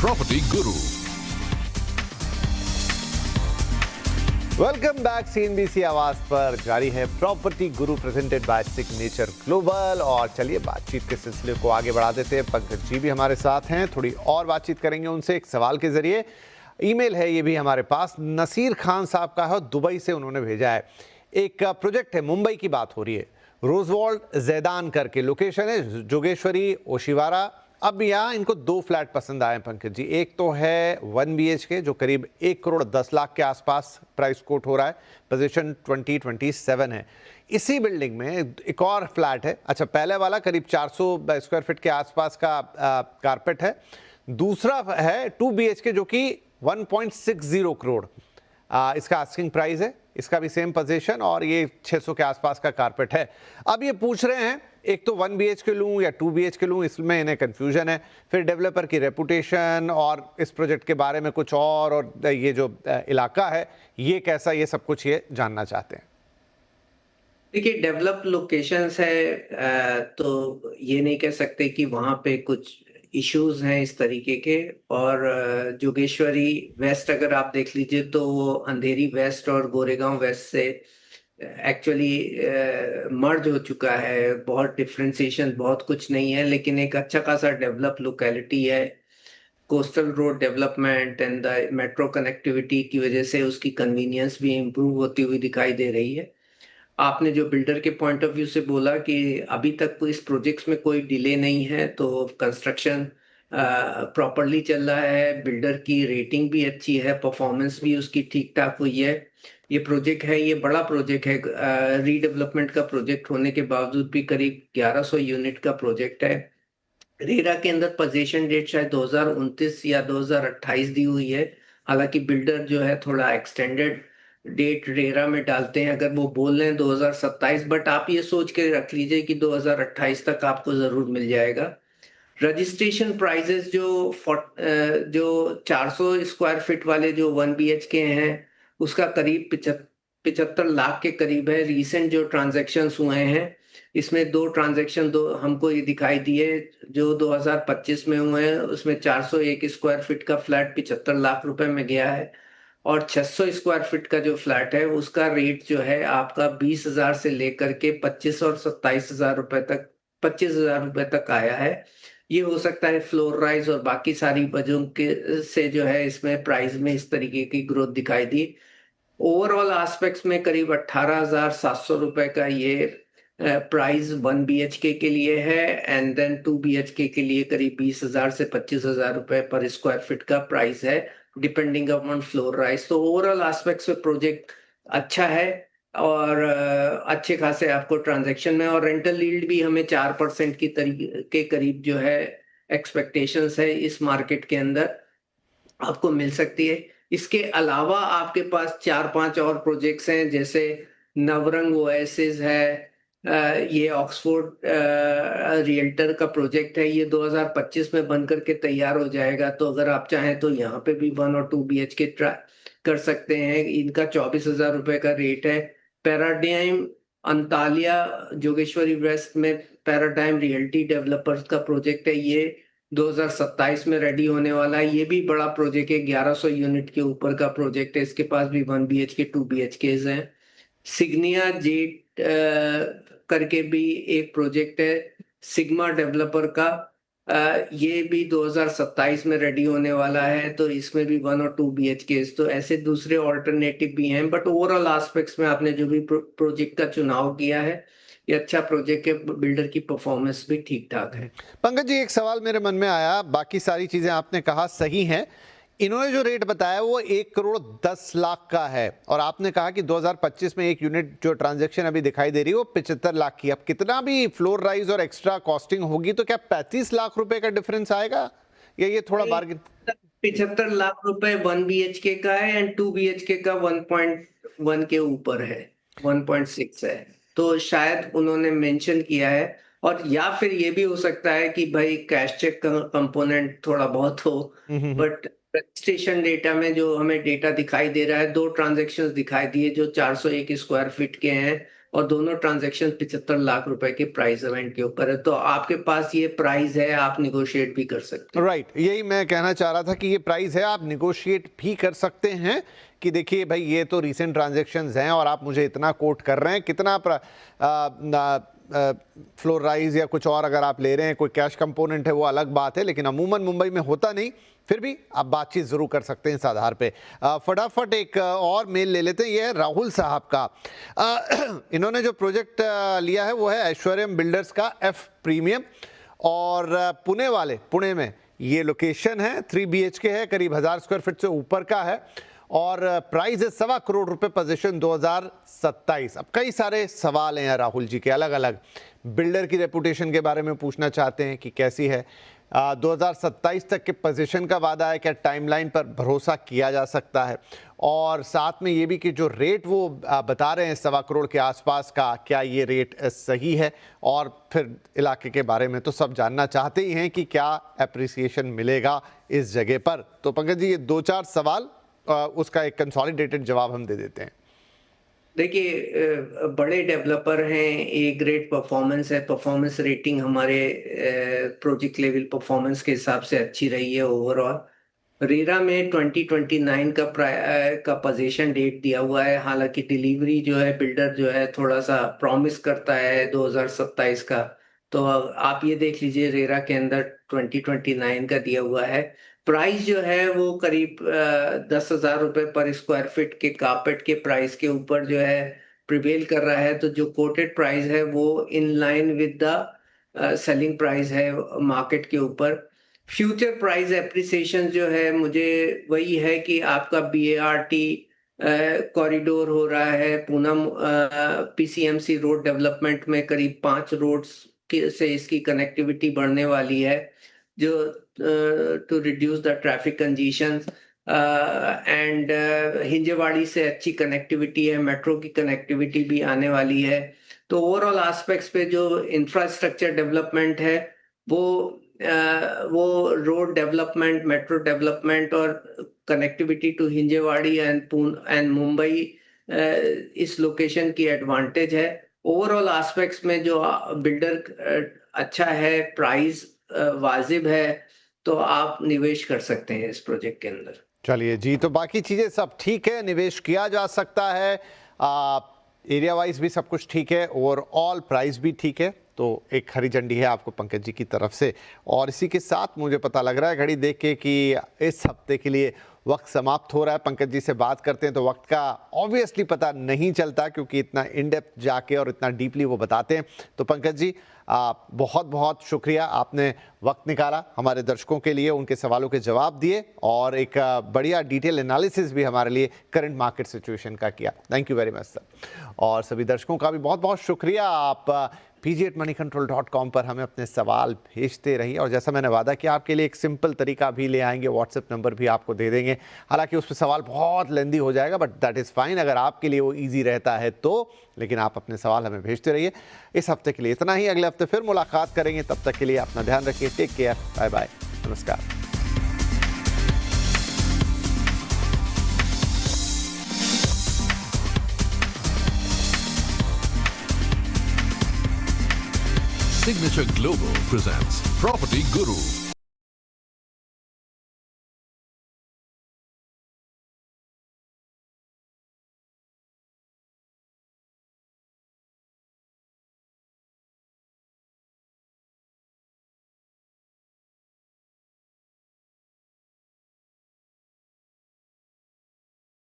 Property Guru. Welcome back. CNBC आवाज पर जारी है property Guru presented by signature global. और चलिए बातचीत के सिलसिले को आगे बढ़ा देते हैं। पंकज जी भी हमारे साथ हैं, थोड़ी और बातचीत करेंगे उनसे एक सवाल के जरिए। ईमेल है ये भी हमारे पास, नसीर खान साहब का है, दुबई से उन्होंने भेजा है। एक प्रोजेक्ट है, मुंबई की बात हो रही है, रोजवॉल्ड जैदान करके लोकेशन है, जोगेश्वरी ओशिवारा। अब यहाँ इनको दो फ्लैट पसंद आए हैं पंकज जी। एक तो है 1 BHK जो करीब 1 करोड़ 10 लाख के आसपास प्राइस कोट हो रहा है, पोजीशन 2027 है। इसी बिल्डिंग में एक और फ्लैट है, अच्छा पहले वाला करीब 400 स्क्वायर फीट के आसपास का कारपेट है। दूसरा है 2 BHK जो कि 1.60 करोड़ इसका आस्किंग प्राइस है। इसका भी सेम पोजीशन और ये 600 के आसपास का कारपेट है। अब ये पूछ रहे हैं एक तो 1 BHK लूँ या 2 BHK लूँ, इसमें इन्हें कंफ्यूजन है। फिर डेवलपर की रेपुटेशन और इस प्रोजेक्ट के बारे में कुछ और ये जो इलाका है ये कैसा, ये सब कुछ ये जानना चाहते हैं। देखिए, डेवलप लोकेशंस है तो ये नहीं कह सकते कि वहाँ पे कुछ इश्यूज हैं इस तरीके के। और जोगेश्वरी वेस्ट अगर आप देख लीजिए तो वो अंधेरी वेस्ट और गोरेगांव वेस्ट से एक्चुअली मर्ज हो चुका है। बहुत डिफ्रेंसिएशन बहुत कुछ नहीं है, लेकिन एक अच्छा खासा डेवलप लोकेलिटी है। Coastal road development and the metro connectivity की वजह से उसकी कन्वीनियंस भी इम्प्रूव होती हुई दिखाई दे रही है। आपने जो बिल्डर के पॉइंट ऑफ व्यू से बोला कि अभी तक इस प्रोजेक्ट्स में कोई डिले नहीं है, तो कंस्ट्रक्शन प्रॉपरली चल रहा है। बिल्डर की रेटिंग भी अच्छी है, परफॉर्मेंस भी उसकी ठीक ठाक हुई है। ये प्रोजेक्ट है, ये बड़ा प्रोजेक्ट है, रीडेवलपमेंट का प्रोजेक्ट होने के बावजूद भी करीब 1100 यूनिट का प्रोजेक्ट है। रेरा के अंदर पोजीशन डेट शायद 2029 या 2028 दी हुई है। हालांकि बिल्डर जो है थोड़ा एक्सटेंडेड डेट रेरा में डालते हैं, अगर वो बोल रहे हैं 2027, बट आप ये सोच के रख लीजिए कि 2028 तक आपको जरूर मिल जाएगा। रजिस्ट्रेशन प्राइजेस जो 400 स्क्वायर फीट वाले जो 1 BHK हैं उसका करीब 75 लाख के करीब है। रीसेंट जो ट्रांजैक्शंस हुए हैं इसमें दो ट्रांजैक्शन दो हमको ये दिखाई दिए जो 2025 में हुए हैं। उसमें 401 स्क्वायर फीट का फ्लैट 75 लाख रुपए में गया है, और 600 स्क्वायर फीट का जो फ्लैट है उसका रेट जो है आपका 20,000 से लेकर के 25 और 27,000 रुपए तक 25,000 रुपए तक आया है। ये हो सकता है फ्लोर राइज और बाकी सारी वजहों के से जो है इसमें प्राइस में इस तरीके की ग्रोथ दिखाई दी। ओवरऑल एस्पेक्ट्स में करीब 18,700 रुपए का ये प्राइस 1 BHK के लिए है, एंड देन 2 BHK के लिए करीब 20,000 से 25,000 रुपए पर स्क्वायर फीट का प्राइस है, डिपेंडिंग अपॉन फ्लोर राइज। तो ओवरऑल एस्पेक्ट्स में प्रोजेक्ट अच्छा है और अच्छे खासे आपको ट्रांजैक्शन में और रेंटल यील्ड भी हमें 4% की तरीके के करीब जो है एक्सपेक्टेशंस है इस मार्केट के अंदर आपको मिल सकती है। इसके अलावा आपके पास 4-5 और प्रोजेक्ट्स हैं, जैसे नवरंग ओएसिस है, ये ऑक्सफोर्ड रियल्टर का प्रोजेक्ट है। ये 2025 में बनकर के तैयार हो जाएगा, तो अगर आप चाहें तो यहाँ पे भी 1 और 2 BHK ट्राई कर सकते हैं। इनका 24,000 रुपए का रेट है। पैराडाइम अंतालिया जोगेश्वरी वेस्ट में पैराडाइम रियल्टी डेवलपर्स का प्रोजेक्ट है। ये 2027 में रेडी होने वाला है। ये भी बड़ा प्रोजेक्ट है, 1100 यूनिट के ऊपर का प्रोजेक्ट है। इसके पास भी 1 BHK 2 BHKs हैं। सिग्निया जेट करके भी एक प्रोजेक्ट है सिग्मा डेवलपर का, ये भी 2027 में रेडी होने वाला है। तो इसमें भी 1 और 2 BHKs, तो ऐसे दूसरे ऑल्टरनेटिव भी हैं। बट ओवरऑल एस्पेक्ट्स में आपने जो भी प्रोजेक्ट का चुनाव किया है ये अच्छा प्रोजेक्ट है। बिल्डर की परफॉर्मेंस भी ठीक ठाक है। पंकज जी एक सवाल मेरे मन में आया, बाकी सारी चीजें आपने कहा सही हैं, इन्होंने जो रेट बताया वो 1 करोड़ 10 लाख का है, और आपने कहा कि 2025 में एक यूनिट जो ट्रांजैक्शन अभी दिखाई दे रही है वो 75 लाख की। अब कितना भी फ्लोर राइज और एक्स्ट्रा कॉस्टिंग होगी तो क्या 35 लाख रुपए का डिफरेंस आएगा, या ये थोड़ा बार्गेन? 75 लाख रुपए 1 BHK का है एंड 2 BHK का 1.1 के ऊपर है, 1.6 है। तो शायद उन्होंने मेंशन किया है, और या फिर ये भी हो सकता है कि भाई कैश चेक का कंपोनेंट थोड़ा बहुत हो। बट रजिस्ट्रेशन डेटा में जो हमें डेटा दिखाई दे रहा है, दो ट्रांजैक्शंस दिखाई दिए जो 401 स्क्वायर फीट के हैं, और दोनों ट्रांजैक्शन 75 लाख रुपए के प्राइस इवेंट के ऊपर है, तो आपके पास ये प्राइस है, आप निगोशिएट भी कर सकते हैं। राइट, यही मैं कहना चाह रहा था कि ये प्राइस है, आप निगोशिएट भी कर सकते हैं कि देखिए भाई ये तो रीसेंट ट्रांजैक्शंस हैं और आप मुझे इतना कोट कर रहे हैं, कितना फ्लोर राइज या कुछ और अगर आप ले रहे हैं, कोई कैश कंपोनेंट है वो अलग बात है, लेकिन अमूमन मुंबई में होता नहीं, फिर भी आप बातचीत जरूर कर सकते हैं इस आधार पे। फटाफट एक और मेल ले लेते हैं, ये है राहुल साहब का। इन्होंने जो प्रोजेक्ट लिया है वो है ऐश्वर्यम बिल्डर्स का एफ प्रीमियम, और पुणे में ये लोकेशन है, 3 BHK है, करीब 1000 स्क्वायर फीट से ऊपर का है, और प्राइस है 1.25 करोड़ रुपए, पोजीशन 2027। अब कई सारे सवाल हैं राहुल जी के अलग अलग, बिल्डर की रेपुटेशन के बारे में पूछना चाहते हैं कि कैसी है, 2027 तक के पोजीशन का वादा है, क्या टाइमलाइन पर भरोसा किया जा सकता है, और साथ में ये भी कि जो रेट वो बता रहे हैं 1.25 करोड़ के आसपास का, क्या ये रेट सही है, और फिर इलाके के बारे में तो सब जानना चाहते ही हैं कि क्या एप्रिसिएशन मिलेगा इस जगह पर। तो पंकज जी, ये 2-4 सवाल, उसका एक कंसोलिडेटेड जवाब हम दे देते हैं। देखिए, बड़े डेवलपर हैं, ए ग्रेड परफॉर्मेंस है, परफॉर्मेंस रेटिंग हमारे प्रोजेक्ट लेवल परफॉर्मेंस के हिसाब से अच्छी रही है ओवरऑल। रेरा में 2029 का पोजीशन डेट दिया हुआ है, हालांकि डिलीवरी जो है बिल्डर जो है थोड़ा सा प्रॉमिस करता है 2027 का, तो आप ये देख लीजिए रेरा के अंदर 2029 का दिया हुआ है। प्राइस जो है वो करीब 10,000 रुपए पर स्क्वायर फीट के कारपेट के प्राइस के ऊपर जो है प्रिवेल कर रहा है, तो जो कोटेड प्राइस है वो in line with the selling price है मार्केट के ऊपर। फ्यूचर प्राइस एप्रिसिएशन जो है मुझे वही है कि आपका BART कॉरिडोर हो रहा है, पूनम PCMC रोड डेवलपमेंट में करीब 5 रोड्स से इसकी कनेक्टिविटी बढ़ने वाली है, जो to reduce the traffic congestion, and Hinjewadi से अच्छी कनेक्टिविटी है, मेट्रो की कनेक्टिविटी भी आने वाली है। तो ओवरऑल एस्पेक्ट्स पे जो इंफ्रास्ट्रक्चर डेवलपमेंट है वो रोड डेवलपमेंट, मेट्रो डेवलपमेंट और connectivity to Hinjewadi and Mumbai इस लोकेशन की एडवांटेज है। ओवरऑल एस्पेक्ट्स में जो बिल्डर अच्छा है, प्राइस वाजिब है, तो आप निवेश कर सकते हैं इस प्रोजेक्ट के अंदर। चलिए जी, तो बाकी चीज़ें सब ठीक है, निवेश किया जा सकता है, एरिया वाइज भी सब कुछ ठीक है, ओवरऑल प्राइस भी ठीक है, तो एक हरी झंडी है आपको पंकज जी की तरफ से। और इसी के साथ मुझे पता लग रहा है घड़ी देख के कि इस हफ्ते के लिए वक्त समाप्त हो रहा है। पंकज जी से बात करते हैं तो वक्त का ऑब्वियसली पता नहीं चलता, क्योंकि इतना इन डेप्थ जाके और इतना डीपली वो बताते हैं। तो पंकज जी, बहुत बहुत शुक्रिया, आपने वक्त निकाला हमारे दर्शकों के लिए, उनके सवालों के जवाब दिए और एक बढ़िया डिटेल एनालिसिस भी हमारे लिए करंट मार्केट सिचुएशन का किया। Thank you very much sir. और सभी दर्शकों का भी बहुत बहुत शुक्रिया, आप pg@moneycontrol.com पर हमें अपने सवाल भेजते रहिए, और जैसा मैंने वादा किया आपके लिए एक सिंपल तरीका भी ले आएंगे, व्हाट्सएप नंबर भी आपको दे देंगे। हालांकि उस पर सवाल बहुत लेंदी हो जाएगा, बट दैट इज़ फाइन, अगर आपके लिए वो ईजी रहता है तो। लेकिन आप अपने सवाल हमें भेजते रहिए। इस हफ्ते के लिए इतना ही, अगले हफ्ते फिर मुलाकात करेंगे, तब तक के लिए अपना ध्यान रखिए। टेक केयर, बाय बाय, नमस्कार। Signature Global presents Property Guru.